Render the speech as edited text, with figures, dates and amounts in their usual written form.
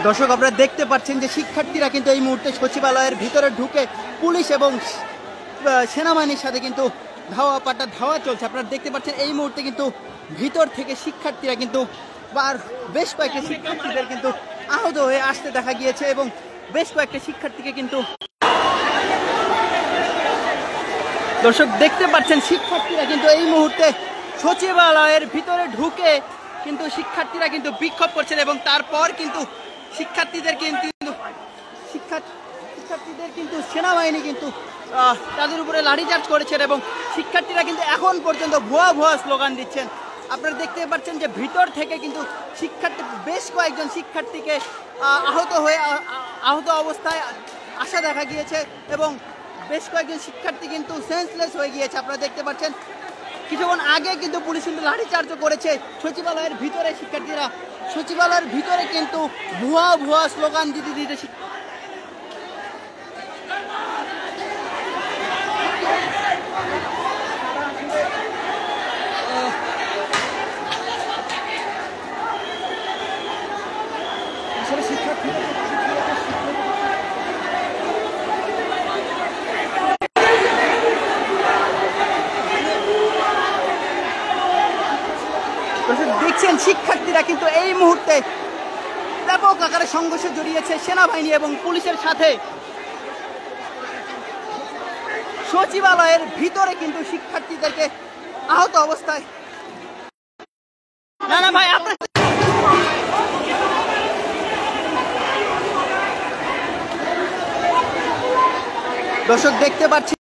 দর্শক আপনারা দেখতে পাচ্ছেন যে শিক্ষার্থীরা কিন্তু এই মুহূর্তে সচিবালয়ের ভিতরে ঢুকে পুলিশ এবং সেনাবাহিনীর সাথে কিন্তু ধাওয়া চলছে। আপনারা দেখতে পাচ্ছেন এই মুহূর্তে কিন্তু ভিতর থেকে শিক্ষার্থীরা কিন্তু বেশ কয়েকটি শিক্ষার্থীদের কিন্তু আহত হয়ে আসতে দেখা গিয়েছে এবং বেশ কয়েকটি শিক্ষার্থীকে কিন্তু দর্শক দেখতে পাচ্ছেন শিক্ষার্থীরা কিন্তু এই মুহূর্তে সচিবালয়ের ভিতরে ঢুকে কিন্তু শিক্ষার্থীরা কিন্তু বিক্ষোভ করছেন এবং তারপর কিন্তু শিক্ষার্থীদের কিন্তু সেনাবাহিনী কিন্তু তাদের উপরে লাঠিচার্জ করেছেন এবং শিক্ষার্থীরা কিন্তু এখন পর্যন্ত ভুয়া ভুয়া স্লোগান দিচ্ছেন। আপনারা দেখতে পাচ্ছেন যে ভিতর থেকে কিন্তু বেশ কয়েকজন শিক্ষার্থীকে আহত অবস্থায় আসা দেখা গিয়েছে এবং বেশ কয়েকজন শিক্ষার্থী কিন্তু সেন্সলেস হয়ে গিয়েছে। আপনারা দেখতে পাচ্ছেন কিছুক্ষণ আগে কিন্তু পুলিশ কিন্তু লাঠিচার্জও করেছে সচিবালয়ের ভিতরে। শিক্ষার্থীরা সচিবালয়ের ভিতরে কিন্তু ভুয়া ভুয়া স্লোগান দিতে দেখছেন শিক্ষার্থীরা কিন্তু এই মুহূর্তে ব্যাপক আকারে সংঘর্ষে জড়িয়েছে সেনাবাহিনী এবং পুলিশের সাথে। সচিবালয়ের ভিতরে কিন্তু শিক্ষার্থীদেরকে আহত অবস্থায় ভাই আপনার দর্শক দেখতে পাচ্ছি